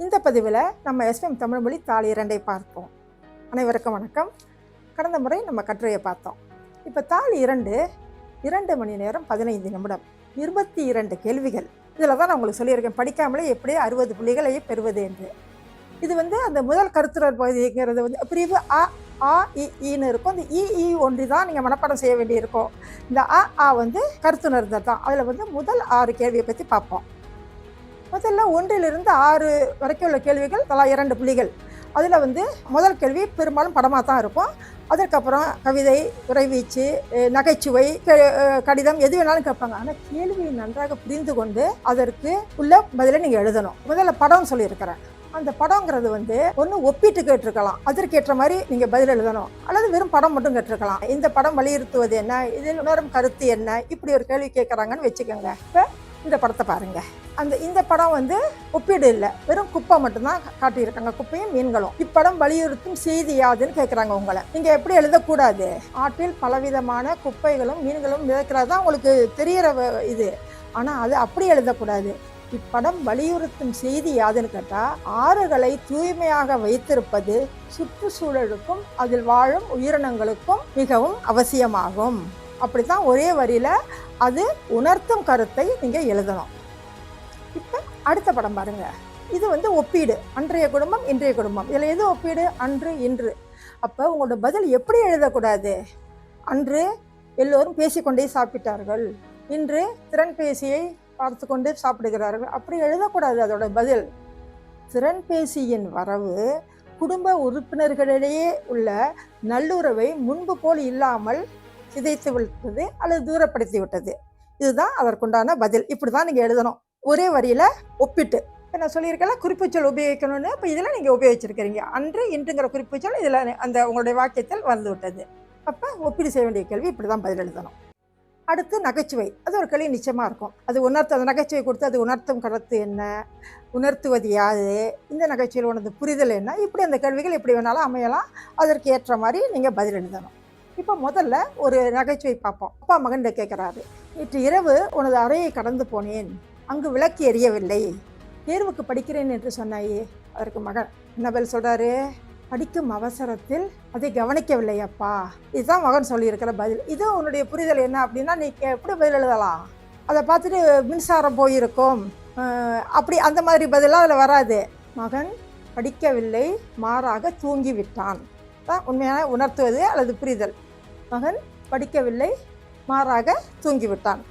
இந்த பதிவில் நம்ம எஸ்பிஎம் தமிழ்மொழி தாள் 2 பார்ப்போம். அனைவருக்கும் வணக்கம். கடந்த முறை நம்ம கட்டுரையை பார்த்தோம். இப்போ தாள் 2 மணி நேரம் 15 நிமிடம் 22 கேள்விகள். இதில் தான் நான் உங்களுக்கு சொல்லியிருக்கேன், படிக்காமலே எப்படி 60 புள்ளிகளை பெறுவது என்று. இது அந்த முதல் கருத்துரர் பகுதிங்கிறது பிரிவு ஆ இன்னு இருக்கும். அந்த இ ஒன்றி தான் நீங்கள் மனப்பாடம் செய்ய வேண்டியிருக்கும். இந்த ஆ கருத்துணர்ந்தது தான். அதில் முதல் 6 கேள்வியை பற்றி பார்ப்போம். முதல்ல 1லிருந்து 6 வரைக்கும் உள்ள கேள்விகள் தலா 2 புள்ளிகள். அதில் முதல் கேள்வி பெரும்பாலும் படமாக தான் இருக்கும். அதற்கப்புறம் கவிதை, உரைவீச்சு, நகைச்சுவை, கடிதம் எது வேணாலும் கேட்பாங்க. ஆனால் கேள்வியை நன்றாக புரிந்து கொண்டு அதற்கு உள்ள பதிலை நீங்கள் எழுதணும். முதல்ல படம் சொல்லியிருக்கிறேன். அந்த படங்கிறது ஒன்று ஒப்பிட்டு கேட்டிருக்கலாம், அதற்கேற்ற மாதிரி நீங்கள் பதில் எழுதணும். அல்லது வெறும் படம் மட்டும் கேட்டிருக்கலாம். இந்த படம் வலியுறுத்துவது என்ன, இதில் உணரும் கருத்து என்ன, இப்படி ஒரு கேள்வி கேட்குறாங்கன்னு வச்சுக்கோங்க. இப்போ இந்த படத்தை பாருங்கள். இந்த படம் ஒப்பீடு இல்லை, வெறும் குப்பை மட்டும்தான் காட்டியிருக்காங்க, குப்பையும் மீன்களும். இப்படம் வலியுறுத்தும் செய்தி யாதுன்னு கேட்குறாங்க உங்களை. நீங்கள் எப்படி எழுதக்கூடாது, ஆற்றில் பலவிதமான குப்பைகளும் மீன்களும் மிதக்கிறதா உங்களுக்கு தெரிகிற இது. ஆனால் அது அப்படி எழுதக்கூடாது. இப்படம் வலியுறுத்தும் செய்தி யாதுன்னு கேட்டால், ஆறுகளை தூய்மையாக வைத்திருப்பது சுற்றுச்சூழலுக்கும் அதில் வாழும் உயிரினங்களுக்கும் மிகவும் அவசியமாகும். அப்படித்தான் ஒரே வரியில் அது உணர்த்தும் கருத்தை நீங்கள் எழுதணும். இப்போ அடுத்த படம் பாருங்க. இது ஒப்பீடு. அன்றைய குடும்பம், இன்றைய குடும்பம். இதில் எது ஒப்பீடு? அன்று, இன்று. அப்போ உங்களோட பதில் எப்படி எழுதக்கூடாது? அன்று எல்லோரும் பேசிக்கொண்டே சாப்பிட்டார்கள், இன்று திறன்பேசியை பார்த்து கொண்டு சாப்பிடுகிறார்கள், அப்படி எழுதக்கூடாது. அதோட பதில் திறன்பேசியின் வரவு குடும்ப உறுப்பினர்களிடையே உள்ள நல்லுறவை முன்பு போல் இல்லாமல் சிதைத்து விட்டது அல்லது தூரப்படுத்தி விட்டது. இதுதான் அதற்குண்டான பதில். இப்படி தான் நீங்கள் எழுதணும், ஒரே வரியில் ஒப்பிட்டு. இப்போ நான் சொல்லியிருக்கேன் குறிப்புச்சொல் உபயோகிக்கணும்னு. இப்போ இதில் நீங்கள் உபயோகிச்சிருக்கிறீங்க. அன்று, இன்றுங்கிற குறிப்புச்சொல் இதில் உங்களுடைய வாக்கியத்தில் வந்து விட்டது. அப்போ ஒப்பீடு செய்ய வேண்டிய கேள்வி இப்படி தான் பதில் எழுதணும். அடுத்து நகைச்சுவை. அது ஒரு கேள்வி நிச்சயமாக இருக்கும். அது அந்த நகைச்சுவை கொடுத்து அது உணர்த்தும் கருத்து என்ன, உணர்த்துவது யாது, இந்த நகைச்சுவையில் உனது புரிதல் என்ன, இப்படி அந்த கேள்விகள் எப்படி வேணாலும் அமையலாம். அதற்கு ஏற்ற மாதிரி நீங்கள் பதில் எழுதணும். இப்போ முதல்ல ஒரு நகைச்சுவை பார்ப்போம். அப்பா மகன் கேட்குறாரு, நேற்று இரவு உனது அறையை கடந்து போனேன், அங்கு விளக்கு எரியவில்லை, தேர்வுக்கு படிக்கிறேன் என்று சொன்னாயே. அதற்கு மகன் என்ன பதில் சொல்கிறாரு? படிக்கும் அவசரத்தில் அதை கவனிக்கவில்லை அப்பா. இதுதான் மகன் சொல்லியிருக்கிற பதில். இது உன்னுடைய புரிதல் என்ன அப்படின்னா நீ எப்படி பதில் எழுதலாம்? அதை பார்த்துட்டு மின்சாரம் போயிருக்கும், அப்படி அந்த மாதிரி பதிலாக அதில் வராது. மகன் படிக்கவில்லை, மாறாக தூங்கிவிட்டான் தான் உண்மையான உணர்த்துவது அல்லது புரிதல். மகன் படிக்கவில்லை, மாறாக தூங்கிவிட்டான்.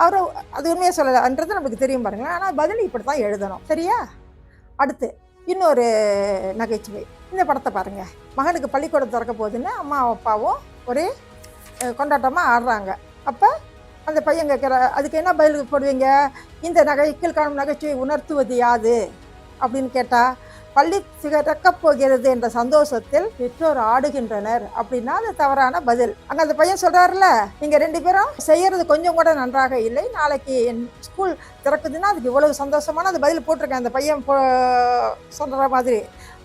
அவர் அது உண்மையாக சொல்லலைன்றது நமக்கு தெரியும் பாருங்களேன். ஆனால் பதில் இப்படி தான் எழுதணும், சரியா? அடுத்து இன்னொரு நகைச்சுவை. இந்த படத்தை பாருங்கள். மகனுக்கு பள்ளிக்கூடம் திறக்க போகுதுன்னு அம்மா அப்பாவும் ஒரே கொண்டாட்டமாக ஆடுறாங்க. அப்போ அந்த பையன் கேட்குற, அதுக்கு என்ன பதில் போடுவீங்க? இந்த நகைக்கில் காணும் நகைச்சுவை உணர்த்துவது யாது அப்படின்னு கேட்டால், பள்ளி திறக்கப் போகிறது என்ற சந்தோஷத்தில் பெற்றோர் ஆடுகின்றனர் அப்படின்னா அது தவறான பதில். அங்கே அந்த பையன் சொல்கிறாருல, நீங்கள் 2 பேரும் செய்கிறது கொஞ்சம் கூட நன்றாக இல்லை, நாளைக்கு என் ஸ்கூல் திறக்குதுன்னா அதுக்கு இவ்வளவு சந்தோஷமான அது பதில் போட்டிருக்கேன் அந்த பையன் சொல்கிற மாதிரி.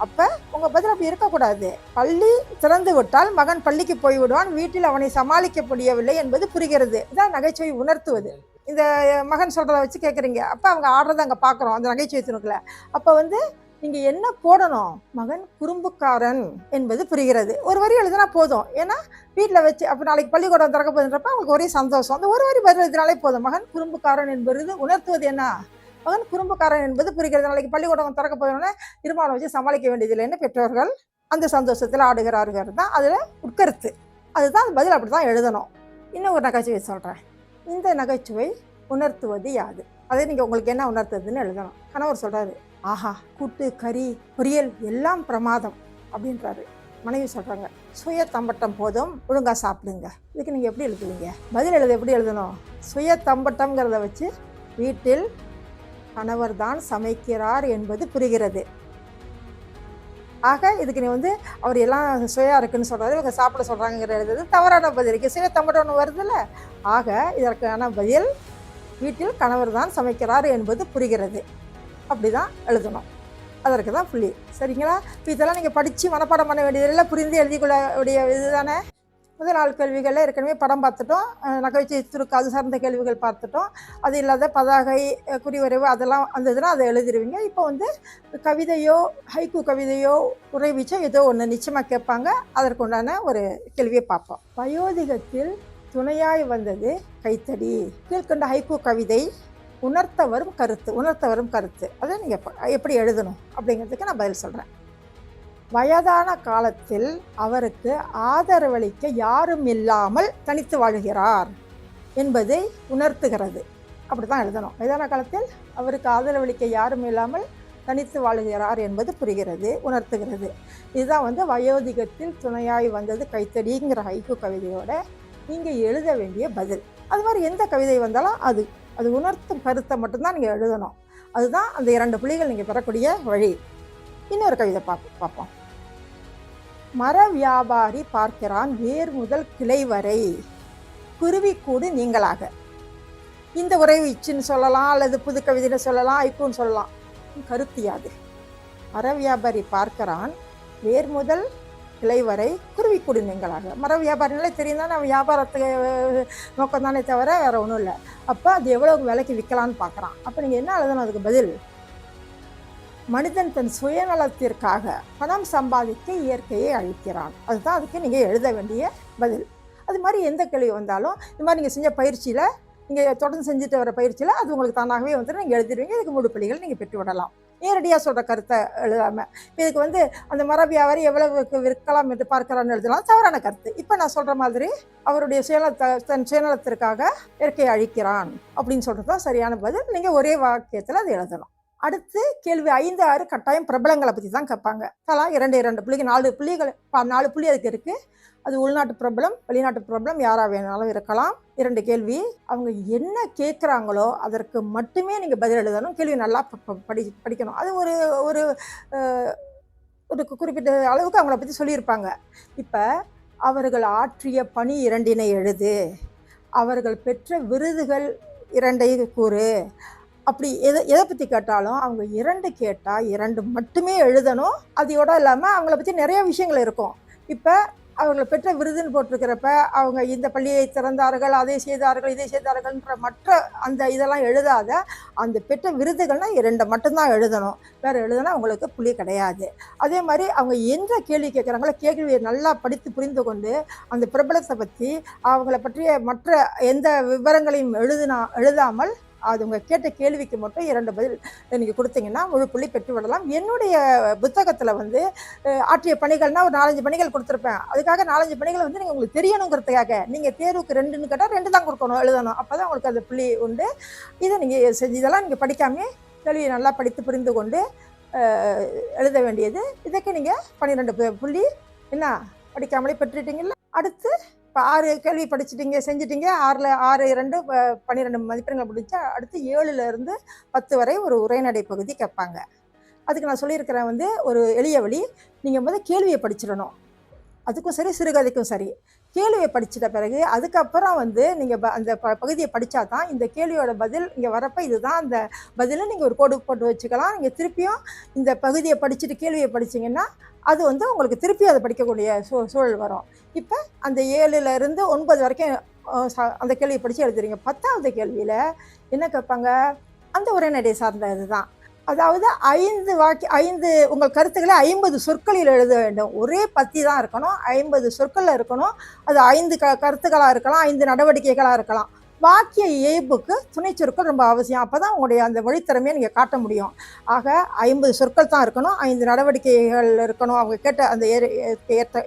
அப்போ உங்கள் பதில் அப்படி இருக்கக்கூடாது. பள்ளி திறந்து விட்டால் மகன் பள்ளிக்கு போய்விடுவான், வீட்டில் அவனை சமாளிக்க முடியவில்லை என்பது புரிகிறது. இதான் நகைச்சுவை உணர்த்துவது. இந்த மகன் சொல்கிறத வச்சு கேட்குறீங்க. அப்போ அவங்க ஆடுறதை அங்கே பார்க்குறோம் அந்த நகைச்சுவை துணுக்கில். அப்போ நீங்கள் என்ன போடணும்? மகன் குறும்புக்காரன் என்பது புரிகிறது. ஒரு வரி எழுதினா போதும். ஏன்னா வீட்டில் வச்சு அப்போ நாளைக்கு பள்ளிக்கூடம் திறக்க போதுன்றப்ப அவங்களுக்கு ஒரே சந்தோஷம். அந்த ஒரு வரி பதில் எழுதினாலே போதும். மகன் குறும்புக்காரன் என்பது உணர்த்துவது என்ன? மகன் குறும்புக்காரன் என்பது புரிகிறது. நாளைக்கு பள்ளிக்கூடம் திறக்க போதுன்னா இருமானம் வச்சு சமாளிக்க வேண்டியதில்லைன்னு பெற்றோர்கள் அந்த சந்தோஷத்தில் ஆடுகிறார்கள் தான் அதில் உட்கருத்து. அதுதான் அந்த பதில் அப்படி தான் எழுதணும். இன்னும் ஒரு நகைச்சுவை சொல்கிறேன். இந்த நகைச்சுவை உணர்த்துவது யாது? அதை நீங்கள் உங்களுக்கு என்ன உணர்த்துறதுன்னு எழுதணும். கணவர் சொல்கிறாரு, ஆஹா, கூட்டு, கறி, பொரியல் எல்லாம் பிரமாதம் அப்படின்றாரு. மனைவி சொல்கிறாங்க, சுய தம்பட்டம் போதும், ஒழுங்காக சாப்பிடுங்க. இதுக்கு நீங்கள் எப்படி எழுதுவீங்க? பதில் எப்படி எழுதணும்? சுய தம்பட்டம்ங்கிறத வச்சு வீட்டில் கணவர் தான் சமைக்கிறார் என்பது புரிகிறது. ஆக இதுக்கு நீ அவர் எல்லாம் சுயா இருக்குன்னு சொல்கிறாரு, இவங்க சாப்பிட சொல்கிறாங்கிற எழுதுறது தவறான பதிலுக்கு சுய தம்பட்டம் வருதுல்ல. ஆக இதற்கான பதில் வீட்டில் கணவர் தான் சமைக்கிறார் என்பது புரிகிறது. அப்படி தான் எழுதணும். அதற்கு தான் புள்ளி, சரிங்களா? இப்போ இதெல்லாம் நீங்கள் படித்து மனப்பாடம் பண்ண வேண்டியதில்லை, புரிந்து எழுதிக்கொள்ள வேண்டிய இது தானே. முதல் 4 கேள்விகளில் ஏற்கனவே படம் பார்த்துட்டோம், நகைச்சுவை சுருக்கு அது சார்ந்த கேள்விகள் பார்த்துட்டோம். அது இல்லாத பதாகை, குறிவரைவு அதெல்லாம் வந்ததுன்னா அதை எழுதிடுவீங்க. இப்போ வந்து கவிதையோ ஹைக்கூ கவிதையோ உறைவீச்சோ ஏதோ ஒன்று நிச்சயமாக கேட்பாங்க. அதற்குண்டான ஒரு கேள்வியை பார்ப்போம். வயோதிகத்தில் துணையாய் வந்தது கைத்தடி. கீழ்கண்ட ஹைக்கூ கவிதை உணர்த்த வரும் கருத்து அதை நீங்கள் எப்படி எழுதணும் அப்படிங்கிறதுக்கு நான் பதில் சொல்கிறேன். வயதான காலத்தில் அவருக்கு ஆதரவளிக்க யாரும் இல்லாமல் தனித்து வாழ்கிறார் என்பதை உணர்த்துகிறது. அப்படி தான் எழுதணும். வயதான காலத்தில் அவருக்கு ஆதரவளிக்க யாரும் இல்லாமல் தனித்து வாழ்கிறார் என்பது புரிகிறது, உணர்த்துகிறது. இதுதான் வந்து வயோதிகத்தில் துணையாய் வந்தது கைத்தடிங்கிற ஹைக்கூ கவிதையோட நீங்கள் எழுத வேண்டிய பதில். அது மாதிரி எந்த கவிதை வந்தாலும் அது உணர்த்தும் கருத்தை மட்டும்தான் நீங்கள் எழுதணும். அதுதான் அந்த 2 புள்ளிகள் நீங்கள் பெறக்கூடிய வழி. இன்னொரு கவிதை பார்ப்போம். மர வியாபாரி பார்க்கிறான் வேர் முதல் கிளை வரை, குருவிக்கூடு நீங்களாக. இந்த உறைவீச்சுன்னு சொல்லலாம், அல்லது புது கவிதைன்னு சொல்லலாம், ஐக்கூன்னு சொல்லலாம். கருத்தியாது. மர வியாபாரி பார்க்கிறான் வேர் முதல் கிளை வரை, குருவிக்கூடு நீங்களாக. மர வியாபாரினாலே தெரியும் தானே, அவன் வியாபாரத்துக்கு நோக்கம் தானே தவிர வேறு ஒன்றும் இல்லை. அப்போ அது எவ்வளோ விலைக்கு விற்கலான்னு பார்க்குறான். அப்போ நீங்கள் என்ன எழுதணும் அதுக்கு பதில்? மனிதன் தன் சுயநலத்திற்காக பணம் சம்பாதிக்க இயற்கையை அழிக்கிறான். அதுதான் அதுக்கு நீங்கள் எழுத வேண்டிய பதில். அது மாதிரி எந்த கேள்வி வந்தாலும் இந்த மாதிரி நீங்கள் செஞ்ச பயிற்சியில், நீங்கள் தொடர்ந்து செஞ்சுட்டு வர பயிற்சியில் அது உங்களுக்கு தானாகவே வந்துட்டு நீங்கள் எழுதிடுவீங்க. இதுக்கு முழு புள்ளிகள் நீங்கள் பெற்று விடலாம். நேரடியாக சொல்கிற கருத்தை எழுதாமல். இதுக்கு வந்து அந்த மர வியாபாரி எவ்வளவுக்கு விற்கலாம் என்று பார்க்கிறான்னு எழுதலாம், தவறான கருத்து. இப்போ நான் சொல்கிற மாதிரி அவருடைய தன் சுயநலத்திற்காக இயற்கையை அழிக்கிறான் அப்படின்னு சொல்கிறது தான் சரியான பதில். நீங்கள் ஒரே வாக்கியத்தில் அதை எழுதலாம். அடுத்து கேள்வி 5, 6 கட்டாயம் பிரபலங்களை பற்றி தான் கேட்பாங்க. அதெல்லாம் 2 புள்ளிகள், 4 புள்ளிகள், 4 புள்ளி அதுக்கு இருக்குது. அது உள்நாட்டு பிரபலம், வெளிநாட்டு பிரபலம், யாராக வேணாலும் இருக்கலாம். 2 கேள்வி. அவங்க என்ன கேட்குறாங்களோ அதற்கு மட்டுமே நீங்கள் பதில் எழுதணும். கேள்வி நல்லா படிக்கணும். அது ஒரு ஒரு குறிப்பிட்ட அளவுக்கு அவங்கள பற்றி சொல்லியிருப்பாங்க. இப்போ அவர்கள் ஆற்றிய பணி 2 எழுது, அவர்கள் பெற்ற விருதுகள் 2 கூறு. அப்படி எதை பற்றி கேட்டாலும் அவங்க 2 கேட்டால் 2 மட்டுமே எழுதணும். அதோட இல்லாமல் அவங்கள பற்றி நிறைய விஷயங்கள் இருக்கும். இப்போ அவங்களை பெற்ற விருதுன்னு போட்டிருக்கிறப்ப அவங்க இந்த பள்ளியை திறந்தார்கள், அதை செய்தார்கள், இதை செய்தார்கள்ன்ற மற்ற அந்த இதெல்லாம் எழுதாத, அந்த பெற்ற விருதுகள்னால் 2 மட்டும்தான் எழுதணும். வேறு எழுதுனா அவங்களுக்கு புள்ளி கிடையாது. அதே மாதிரி அவங்க எந்த கேள்வி கேட்குறாங்களோ கேள்வியை நல்லா படித்து புரிந்து கொண்டு அந்த பிரபலத்தை பற்றி அவங்கள பற்றிய மற்ற எந்த விவரங்களையும் எழுதாமல் அது உங்கள் கேட்ட கேள்விக்கு மட்டும் 2 பதில் நீங்கள் கொடுத்தீங்கன்னா முழு புள்ளி பெற்று விடலாம். என்னுடைய புத்தகத்தில் வந்து ஆற்றிய பணிகள்னால் ஒரு 4-5 பணிகள் கொடுத்துருப்பேன். அதுக்காக 4-5 பணிகள் வந்து நீங்கள் உங்களுக்கு தெரியணுங்கிறதுக்காக நீங்கள் தேர்வுக்கு 2ன்னு கேட்டால் 2 தான் கொடுக்கணும், எழுதணும். அப்போ தான் உங்களுக்கு அந்த புள்ளி உண்டு. இதை நீங்கள் செஞ்சு இதெல்லாம் நீங்கள் படிக்காமல் கேள்வியை நல்லா படித்து புரிந்து கொண்டு எழுத வேண்டியது. இதுக்கு நீங்கள் 12 புள்ளி என்ன படிக்காமலே பெற்றுட்டீங்களா? அடுத்து இப்போ 6 கேள்வி படிச்சுட்டீங்க, செஞ்சுட்டீங்க. 6ல் 6, 2 12 மதிப்பெண்கள் முடிஞ்சா அடுத்து 7லேருந்து 10 வரை ஒரு உரைநடை பகுதி கேட்பாங்க. அதுக்கு நான் சொல்லியிருக்கிறேன் வந்து ஒரு எளிய வழி. நீங்கள் முதல் கேள்வியை படிச்சிடணும். அதுக்கும் சரி, சிறுகதைக்கும் சரி. கேள்வியை படிச்சிட்ட பிறகு அதுக்கப்புறம் வந்து நீங்கள் அந்த பகுதியை படித்தா தான் இந்த கேள்வியோட பதில் இங்கே வரப்போ இதுதான் அந்த பதிலை நீங்கள் ஒரு கோடு போட்டு வச்சுக்கலாம். நீங்கள் திருப்பியும் இந்த பகுதியை படிச்சுட்டு கேள்வியை படிச்சிங்கன்னா அது வந்து உங்களுக்கு திருப்பி அதை படிக்கக்கூடிய சூழல் வரும். இப்போ அந்த 7லேருந்து 9 வரைக்கும் அந்த கேள்வியை படித்து எழுதுறீங்க. 10வது கேள்வியில் என்ன கேட்பாங்க? அந்த உரைநடை சார்ந்தது தான். அதாவது 5 உங்கள் கருத்துக்களை 50 சொற்களில் எழுத வேண்டும். ஒரே பத்தி தான் இருக்கணும், 50 சொற்களில் இருக்கணும். அது 5 கருத்துக்களாக இருக்கலாம், 5 நடவடிக்கைகளாக இருக்கலாம். வாக்கிய இயல்புக்கு துணை சொற்கள் ரொம்ப அவசியம். அப்போ தான் உங்களுடைய அந்த வழித்திறமையை நீங்கள் காட்ட முடியும். ஆக 50 சொற்கள் தான் இருக்கணும், 5 நடவடிக்கைகள் இருக்கணும். அவங்க கேட்ட அந்த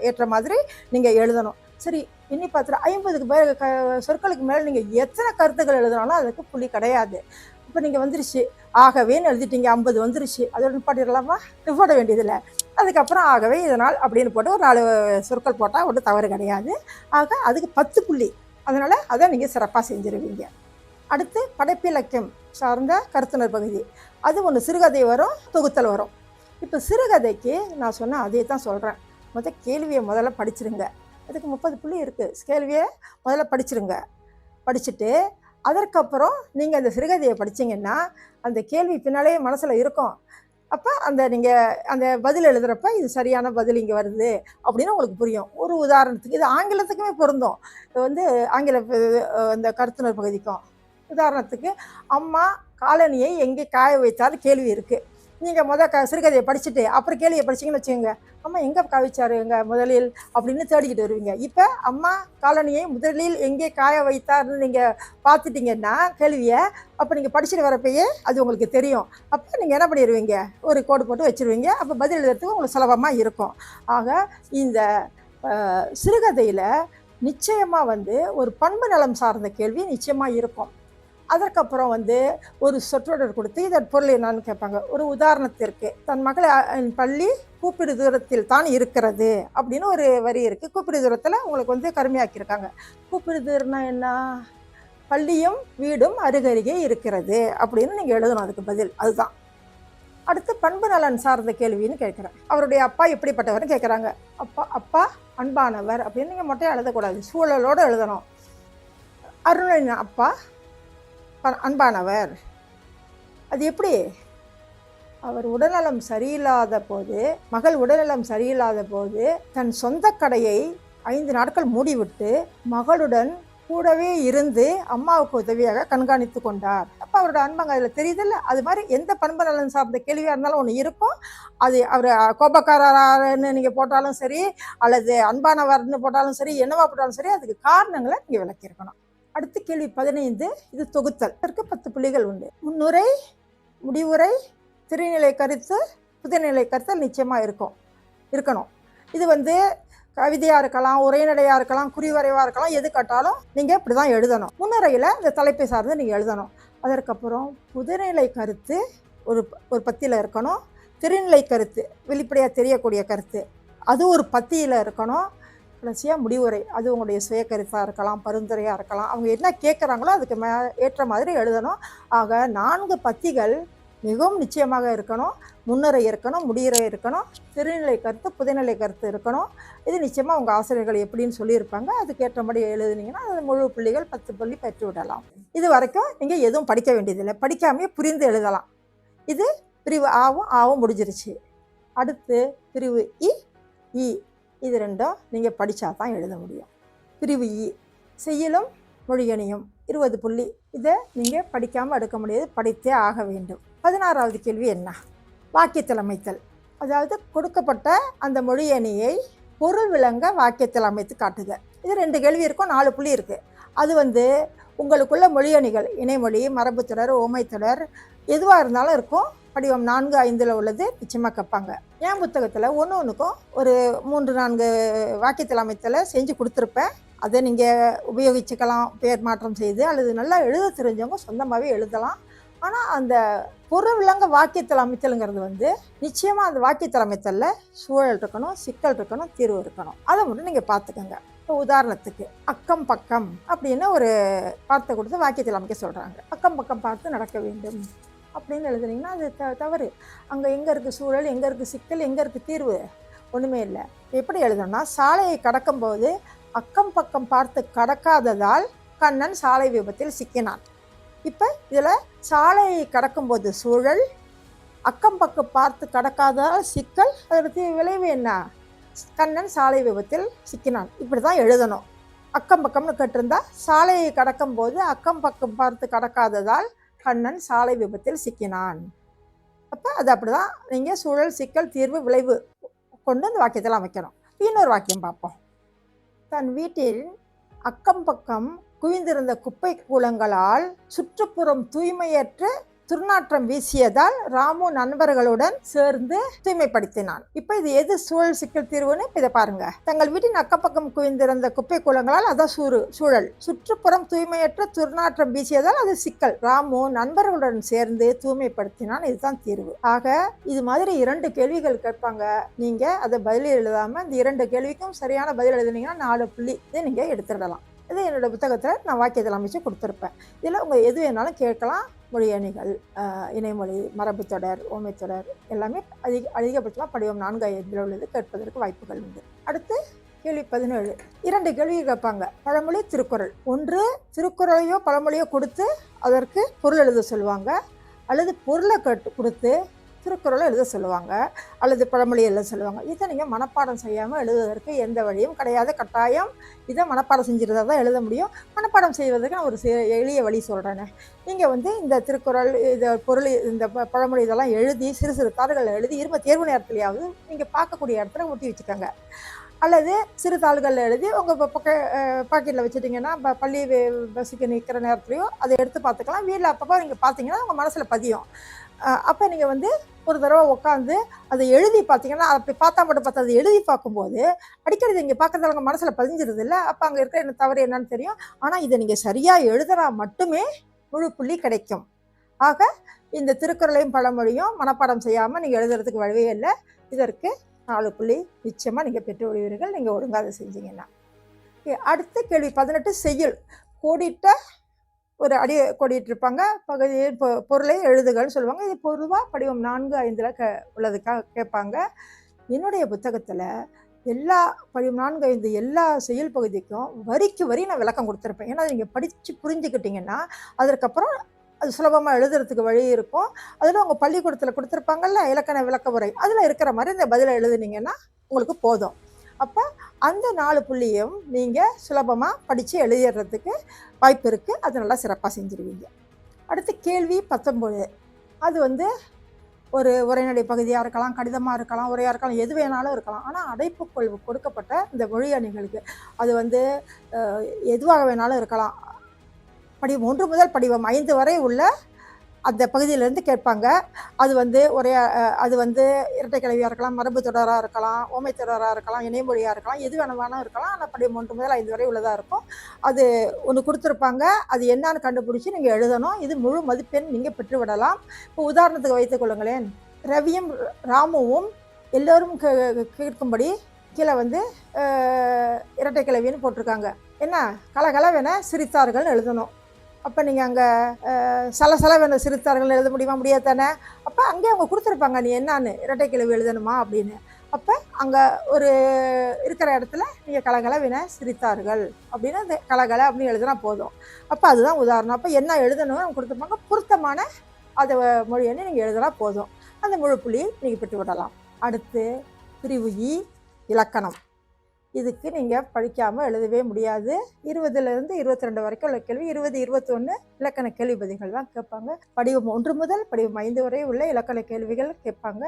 ஏற்ற மாதிரி நீங்கள் எழுதணும். சரி, எண்ணி பார்த்துட்டு 50 சொற்களுக்கு மேலே நீங்கள் எத்தனை கருத்துக்கள் எழுதுனாலும் அதுக்கு புள்ளி கிடையாது. இப்போ நீங்கள் வந்துருச்சு, ஆகவேன்னு எழுதிட்டீங்க, 50 வந்துருச்சு, அதோட நிப்பாட்டிடலாமா? போட வேண்டியதில்லை. அதுக்கப்புறம் ஆகவே இதனால் அப்படின்னு போட்டு ஒரு 4 சொற்கள் போட்டால் ஒன்றும் தவறு கிடையாது. ஆக அதுக்கு 10 புள்ளி. அதனால் அதை நீங்கள் சிறப்பாக செஞ்சுருவீங்க. அடுத்து படைப்பிலக்கியம் சார்ந்த கருத்துணர் பகுதி. அது ஒன்று சிறுகதை வரும், தொகுத்தல் வரும். இப்போ சிறுகதைக்கு நான் சொன்னேன் அதே தான் சொல்கிறேன். கேள்வியை முதல்ல படிச்சிருங்க. அதுக்கு 30 புள்ளி இருக்குது. கேள்வியை முதல்ல படிச்சிருங்க. படிச்சுட்டு அதற்கப்புறம் நீங்கள் அந்த சிறுகதையை படித்தீங்கன்னா அந்த கேள்வி பின்னாலே மனசில் இருக்கும். அப்போ அந்த பதில் எழுதுகிறப்ப இது சரியான பதில் இங்கே வருது அப்படின்னு உங்களுக்கு புரியும். ஒரு உதாரணத்துக்கு இது ஆங்கிலத்துக்குமே பொருந்தும். இது வந்து ஆங்கில இந்த கருத்துணர் பகுதிக்கும். உதாரணத்துக்கு அம்மா காலணியை எங்கே காய வைத்தார் கேள்வி இருக்குது. நீங்கள் சிறுகதையை படிச்சுட்டு அப்புறம் கேள்வியை படிச்சிங்கன்னு வச்சுக்கோங்க, அம்மா எங்கே காவிச்சாரு எங்க முதலில் அப்படின்னு தேடிக்கிட்டு வருவீங்க. இப்போ அம்மா காலணியை முதலில் எங்கே காய வைத்தார்னு நீங்கள் பார்த்துட்டிங்கன்னா கேள்வியை, அப்போ நீங்கள் படிச்சுட்டு வரப்பயே அது உங்களுக்கு தெரியும். அப்போ நீங்கள் என்ன பண்ணிடுவீங்க, ஒரு கோடு போட்டு வச்சுருவீங்க. அப்போ பதில் எழுதுறதுக்கு உங்களுக்கு சுலபமாக இருக்கும். ஆக இந்த சிறுகதையில் நிச்சயமாக ஒரு பண்பு நலம் சார்ந்த கேள்வி நிச்சயமாக இருக்கும். அதற்கப்புறம் ஒரு சொற்றொடர் கொடுத்து இதன் பொருள் என்னான்னு கேட்பாங்க. ஒரு உதாரணத்திற்கு, தன் மகள் பள்ளி கூப்பிடு தூரத்தில் தான் இருக்கிறது அப்படின்னு ஒரு வரி இருக்குது. கூப்பிடு தூரத்தில் உங்களுக்கு கருமையாக்கியிருக்காங்க. கூப்பிடு தூரம்னா என்ன? பள்ளியும் வீடும் அருகருகே இருக்கிறது அப்படின்னு நீங்கள் எழுதணும். அதுக்கு பதில் அதுதான். அடுத்து பண்பு நலன் சார்ந்த கேள்வின்னு கேட்குறேன். அவருடைய அப்பா எப்படிப்பட்டவர்னு கேட்குறாங்க. அப்பா அன்பானவர் அப்படின்னு நீங்கள் மொட்டையாக எழுதக்கூடாது, சூழலோடு எழுதணும். அருணின் அப்பா அன்பானவர். அது எப்படி? அவர் உடல்நலம் சரியில்லாத போது, மகள் உடல்நலம் சரியில்லாத போது தன் சொந்த கடையை 5 நாட்கள் மூடிவிட்டு மகளுடன் கூடவே இருந்து அம்மாவுக்கு உதவியாக கண்காணித்து கொண்டார். அப்போ அவரோட அன்பங்க அதில் தெரியுதில்ல. அது மாதிரி எந்த பண்பு நலன் சார்ந்த கேள்வியாக இருந்தாலும் ஒன்று இருக்கும். அது அவர் கோபக்காரன்னு நீங்கள் போட்டாலும் சரி, அல்லது அன்பானவர்னு போட்டாலும் சரி, என்னவா போட்டாலும் சரி, அதுக்கு காரணங்களை நீங்கள் விளக்கியிருக்கணும். அடுத்த கேள்வி 15. இது தொகுத்தல். இதற்கு 10 புள்ளிகள் உண்டு. முன்னுரை, முடிவுரை, திரைநிலை கருத்து, புதுநிலை கருத்தல் நிச்சயமாக இருக்கணும். இது கவிதையாக இருக்கலாம், உரைநடையாக இருக்கலாம், குறிவரைவாக இருக்கலாம், எது கேட்டாலும் நீங்கள் இப்படி தான் எழுதணும். முன்னுரையில் இந்த தலைப்பை சார்ந்து நீங்கள் எழுதணும். அதற்கப்புறம் புதுநிலை கருத்து ஒரு பத்தியில் இருக்கணும். திரைநிலை கருத்து வெளிப்படையாக தெரியக்கூடிய கருத்து அது ஒரு பத்தியில் இருக்கணும். கடைசியாக முடிவுரை, அது உங்களுடைய சுய கருத்தாக இருக்கலாம், பரிந்துரையாக இருக்கலாம். அவங்க என்ன கேட்குறாங்களோ அதுக்கு ஏற்ற மாதிரி எழுதணும். ஆக 4 பத்திகள் மிகவும் நிச்சயமாக இருக்கணும். முன்னுரை இருக்கணும், முடிவுரை இருக்கணும், திருநிலை கருத்து, புதுநிலை கருத்து இருக்கணும். இது நிச்சயமாக உங்கள் ஆசிரியர்கள் எப்படின்னு சொல்லியிருப்பாங்க. அதுக்கேற்றபடி எழுதுனீங்கன்னா அது முழு புள்ளிகள் 10 புள்ளி பெற்று விடலாம். இது வரைக்கும் நீங்கள் எதுவும் படிக்க வேண்டியதில்லை, படிக்காமே புரிந்து எழுதலாம். இது பிரிவு ஆவும் முடிஞ்சிருச்சு. அடுத்து பிரிவு இ. இது ரெண்டும் நீங்கள் படித்தா தான் எழுத முடியும். பிரிவு இ செய்யலும் மொழியணியும் 20 புள்ளி. இதை நீங்கள் படிக்காமல் எடுக்க முடியாது, படித்தே ஆக வேண்டும். 16வது கேள்வி என்ன? வாக்கியத்தில் அமைத்தல். அதாவது கொடுக்கப்பட்ட அந்த மொழியணியை பொருள் விளங்க வாக்கியத்தில் அமைத்து காட்டுக. இது 2 கேள்வி இருக்கும், 4 புள்ளி இருக்குது. அது உங்களுக்குள்ள மொழியணிகள் இணைமொழி, மரபுத்தொடர், ஓமைத்தொடர் எதுவாக இருந்தாலும் இருக்கும். படிவம் 4, 5 உள்ளது நிச்சயமாக கேட்பாங்க. என் புத்தகத்தில் ஒன்றுக்கும் ஒரு 3-4 வாக்கியத்தில் அமைத்தலை செஞ்சு கொடுத்துருப்பேன். அதை நீங்கள் உபயோகிச்சுக்கலாம், பேர் மாற்றம் செய்து, அல்லது நல்லா எழுத தெரிஞ்சவங்க சொந்தமாகவே எழுதலாம். ஆனால் அந்த பொருள் விளங்க வாக்கியத்தில் அமைத்தலுங்கிறது நிச்சயமாக அந்த வாக்கியத்தில் அமைத்தலில் சூழல் இருக்கணும், சிக்கல் இருக்கணும், தீர்வு இருக்கணும். அதை மட்டும் நீங்கள் பார்த்துக்கோங்க. இப்போ உதாரணத்துக்கு அக்கம் பக்கம் அப்படின்னு ஒரு வார்த்தை கொடுத்து வாக்கியத்தில் அமைக்க சொல்கிறாங்க. அக்கம் பக்கம் பார்த்து நடக்க வேண்டும் அப்படின்னு எழுதுனீங்கன்னா அது தவறு. அங்கே எங்கே இருக்குது சூழல், எங்கே இருக்குது சிக்கல், எங்கே இருக்குது தீர்வு? ஒன்றுமே இல்லை. எப்படி எழுதணும்னா, சாலையை கடக்கும்போது அக்கம் பக்கம் பார்த்து கடக்காததால் கண்ணன் சாலை விபத்தில் சிக்கினான். இப்போ இதில் சாலையை கடக்கும்போது சூழல், அக்கம் பக்கம் பார்த்து கடக்காததால் சிக்கல், அதற்கு விளைவு என்ன? கண்ணன் சாலை விபத்தில் சிக்கினான். இப்படி தான் எழுதணும். அக்கம் பக்கம்னு கேட்டிருந்தா சாலையை கடக்கும்போது அக்கம் பக்கம் பார்த்து கடக்காததால் கண்ணன் சாலை விபத்தில் சிக்கினான். அப்போ அது அப்படி தான் நீங்கள் சூழல், சிக்கல், தீர்வு, விளைவு கொண்டு அந்த வாக்கியத்தில் அமைக்கணும். இன்னொரு வாக்கியம் பார்ப்போம். தன் வீட்டில் அக்கம் பக்கம் குவிந்திருந்த குப்பை கூலங்களால் சுற்றுப்புறம் தூய்மையற்ற துர்நாற்றம் வீசியதால் ராமு நண்பர்களுடன் சேர்ந்து தூய்மைப்படுத்தினான். இப்போ இது எது சூழல், சிக்கல், தீர்வுன்னு இதை பாருங்க. தங்கள் வீட்டின் அக்கப்பக்கம் குவிந்திருந்த குப்பை கூலங்களால் அதான் சூழல். சுற்றுப்புறம் தூய்மையற்ற துர்நாற்றம் வீசியதால் அது சிக்கல். ராமு நண்பர்களுடன் சேர்ந்து தூய்மைப்படுத்தினான், இதுதான் தீர்வு. ஆக இது மாதிரி 2 கேள்விகள் கேட்பாங்க. நீங்க அதை பதில் எழுதாம இந்த 2 கேள்விக்கும் சரியான பதில் எழுதுனீங்கன்னா 4 புள்ளி இதை நீங்க எடுத்துடலாம். இது என்னோட புத்தகத்தில் நான் வாக்கியத்தில் அமைச்சு கொடுத்துருப்பேன். இதில் உங்கள் எது வேணாலும் கேட்கலாம். மொழியணிகள், இணைமொழி, மரபுத்தொடர், ஓமைத்தொடர் எல்லாமே அதிகபட்சமாக படிவம் 4, 5 உள்ளது கேட்பதற்கு வாய்ப்புகள் உண்டு. அடுத்து கேள்வி 17. 2 கேள்வி கேட்பாங்க. பழமொழி, திருக்குறள். ஒன்று திருக்குறளையோ பழமொழியோ கொடுத்து அதற்கு பொருள் எழுத சொல்லுவாங்க, அல்லது பொருளை கொடுத்து திருக்குறளை எழுத சொல்லுவாங்க, அல்லது பழமொழி எழுத சொல்லுவாங்க. இதை நீங்கள் மனப்பாடம் செய்யாமல் எழுதுவதற்கு எந்த வழியும் கிடையாது. கட்டாயம் இதை மனப்பாடம் செஞ்சுருந்தா தான் எழுத முடியும். மனப்பாடம் செய்வதற்கு நான் ஒரு எளிய வழி சொல்கிறேனே. நீங்கள் இந்த திருக்குறள், இதை பொருள், இந்த பழமொழி இதெல்லாம் எழுதி சிறு சிறு தாள்களில் எழுதி தேர்வு நேரத்துலையாவது நீங்கள் பார்க்கக்கூடிய இடத்துல ஒட்டி வச்சுக்கோங்க. அல்லது சிறு தாள்களில் எழுதி உங்கள் பாக்கெட்டில் வச்சுட்டிங்கன்னா பள்ளி பஸ்ஸுக்கு நிற்கிற நேரத்துலையோ அதை எடுத்து பார்த்துக்கலாம். வீட்டில் அப்பப்போ நீங்கள் பார்த்தீங்கன்னா உங்கள் மனசில் பதியும். அப்போ நீங்கள் ஒரு தடவை உட்காந்து அதை எழுதி பார்த்தீங்கன்னா, அப்படி பார்த்தா மட்டும் பார்த்து அதை எழுதி பார்க்கும்போது அடிக்கடி இங்கே பார்க்குறதால உங்கள் மனசில் பதிஞ்சிருது இல்லை. அப்போ அங்கே இருக்கிற என்ன தவறு என்னன்னு தெரியும். ஆனால் இதை நீங்கள் சரியாக எழுதுனா மட்டுமே முழு புள்ளி கிடைக்கும். ஆக இந்த திருக்குறளையும் பழமொழியும் மனப்பாடம் செய்யாமல் நீங்கள் எழுதுறதுக்கு வழியே இல்லை. இதற்கு 4 புள்ளி நிச்சயமாக நீங்கள் பெற்று விடுவீர்கள், நீங்கள் ஒழுங்காக அதை செஞ்சீங்கன்னா. அடுத்த கேள்வி 18. செய்யுள். கோடிட்ட ஒரு அடி கோடிட்டிருப்பாங்க, பகுதியில் பொருளை எழுதுகள்னு சொல்லுவாங்க. இது பொதுவாக படிவம் 4, 5 உள்ளதுக்காக கேட்பாங்க. என்னுடைய புத்தகத்தில் எல்லா படிவம் 4, 5 எல்லா செய்யுள் பகுதிக்கும் வரிக்கு வரி நான் விளக்கம் கொடுத்துருப்பேன். ஏன்னா அதை நீங்கள் படித்து புரிஞ்சுக்கிட்டிங்கன்னா அதற்கப்புறம் அது சுலபமாக எழுதுறதுக்கு வழி இருக்கும். அதில் உங்கள் பள்ளிக்கூடத்தில் கொடுத்துருப்பாங்கல்ல இலக்கண விளக்க உரை, அதில் இருக்கிற மாதிரி இந்த பதிலை எழுதுனீங்கன்னா உங்களுக்கு போதும். அப்போ அந்த 4 புள்ளியும் நீங்கள் சுலபமாக படித்து எழுதிடுறதுக்கு வாய்ப்பு இருக்குது. அது நல்லா சிறப்பாக செஞ்சுருவீங்க. அடுத்து கேள்வி 19. அது ஒரு உரைநடை பகுதியாக இருக்கலாம், கடிதமாக இருக்கலாம், உரையாக இருக்கலாம், எது வேணாலும் இருக்கலாம். ஆனால் அடைப்புக்குள் கொடுக்கப்பட்ட இந்த மொழி அணிகளுக்கு அது எதுவாக வேணாலும் இருக்கலாம். படிவம் 1 முதல் படிவம் 5 வரை உள்ள அந்த பகுதியிலேருந்து கேட்பாங்க. அது ஒரே அது இரட்டை கிளவியாக இருக்கலாம், மரபு தொடராக இருக்கலாம், ஓமை தொடராக இருக்கலாம், இணைமொழியாக இருக்கலாம், எது வேணாலும் இருக்கலாம். ஆனால் படிவம் 1 முதல் 5 வரை உள்ளதாக இருக்கும். அது ஒன்று கொடுத்துருப்பாங்க, அது என்னான்னு கண்டுபிடிச்சி நீங்கள் எழுதணும். இது முழு மதிப்பெண் நீங்கள் பெற்றுவிடலாம். இப்போ உதாரணத்துக்கு வைத்துக்கொள்ளுங்களேன். ரவியும் ராமுவும் எல்லோரும் கேட்கும்படி கீழே இரட்டை கிளவின்னு போட்டிருக்காங்க. என்ன கலகலவென சிரித்தார்கள்னு எழுதணும். அப்போ நீங்கள் அங்கே சலசலவென சிரித்தார்கள் எழுத முடியாது தானே. அப்போ அங்கே அவங்க கொடுத்துருப்பாங்க நீ என்னான்னு இரட்டை கிளவி எழுதணுமா அப்படின்னு. அப்போ அங்கே ஒரு இருக்கிற இடத்துல நீங்கள் கலகலவென சிரித்தார்கள் அப்படின்னு அந்த கலகலை அப்படின்னு எழுதுனா போதும். அப்போ அதுதான் உதாரணம். அப்போ என்ன எழுதணும் அவங்க கொடுத்துருப்பாங்க, பொருத்தமான அதை மொழியன்னு நீங்கள் எழுதுனா போதும். அந்த முழு புள்ளியை நீங்கள் பெற்று விடலாம். அடுத்து பிரிவு இ, இலக்கணம். இதுக்கு நீங்கள் படிக்காமல் எழுதவே முடியாது. 20லேருந்து 22 வரைக்கும் உள்ள கேள்வி, 20, 21 இலக்கண கேள்வி பதில்கள் தான் கேட்பாங்க. படிவம் 1 முதல் படிவம் 5 வரை உள்ள இலக்கண கேள்விகள் கேட்பாங்க.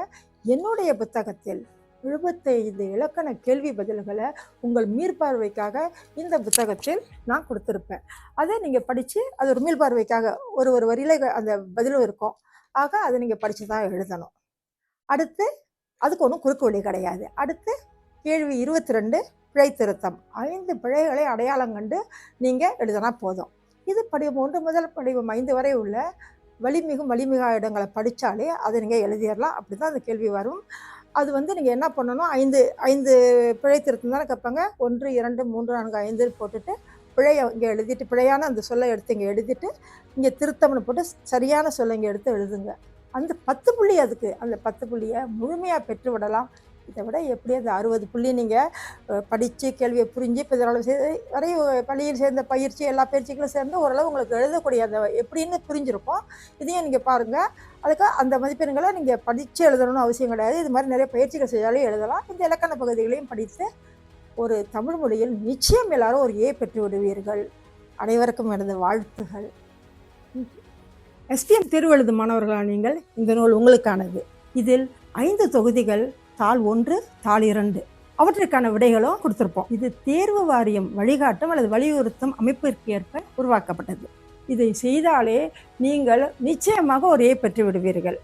என்னுடைய புத்தகத்தில் 75 இலக்கண கேள்வி பதில்களை உங்கள் மீள்பார்வைக்காக இந்த புத்தகத்தில் நான் கொடுத்துருப்பேன். அதை நீங்கள் படித்து அது ஒரு மீள்பார்வைக்காக ஒரு வரியில அந்த பதிலும் இருக்கும். ஆக அதை நீங்கள் படித்து தான் எழுதணும். அடுத்து அதுக்கு ஒன்றும் குறுக்கு வழி கிடையாது. அடுத்து கேள்வி 22 பிழை திருத்தம். 5 பிழைகளை அடையாளம் கண்டு நீங்கள் எழுதினா போதும். இது படிவம் 1 முதல் படிவம் 5 வரை உள்ள வலிமிகா இடங்களை படித்தாலே அதை நீங்கள் எழுதிடலாம். அப்படி தான் அந்த கேள்வி வரும். அது நீங்கள் என்ன பண்ணணும், 5 பிழை திருத்தம் தானே கேட்பாங்க. 1, 2, 3, 4, 5 போட்டுட்டு பிழையை இங்கே எழுதிட்டு, பிழையான அந்த சொல்லை எடுத்து இங்கே எழுதிட்டு இங்கே திருத்தம்னு போட்டு சரியான சொல்லை இங்கே எடுத்து எழுதுங்க. அந்த 10 புள்ளி அதுக்கு, அந்த 10 புள்ளியை முழுமையாக பெற்று விடலாம். இதை விட எப்படி அந்த 60 புள்ளி நீங்கள் படித்து கேள்வியை புரிஞ்சு இப்போ இதனால் வரை பள்ளியில் சேர்ந்த பயிற்சி எல்லா பயிற்சிகளும் சேர்ந்து ஓரளவு உங்களுக்கு எழுதக்கூடிய அந்த எப்படின்னு புரிஞ்சிருக்கும். இதையும் நீங்கள் பாருங்கள். அதுக்கு அந்த மதிப்பெண்களை நீங்கள் படித்து எழுதணும்னு அவசியம் கிடையாது. இது மாதிரி நிறைய பயிற்சிகள் செய்தாலே எழுதலாம். இந்த இலக்கண பகுதிகளையும் படித்து ஒரு தமிழ் மொழியில் நிச்சயம் எல்லாரும் ஒரு ஏ பெற்று விடுவீர்கள். அனைவருக்கும் எனது வாழ்த்துகள். STM தேர்வு எழுதும் மாணவர்களான நீங்கள், இந்த நூல் உங்களுக்கானது. இதில் 5 தொகுதிகள், தாள் 1, தாள் 2 அவற்றுக்கான விடைகளும் கொடுத்துருப்போம். இது தேர்வு வாரியம் வழிகாட்டும் அல்லது வலியுறுத்தும் அமைப்பிற்கு ஏற்ப உருவாக்கப்பட்டது. இதை செய்தாலே நீங்கள் நிச்சயமாக ஒரு ஏ பெற்று விடுவீர்கள்.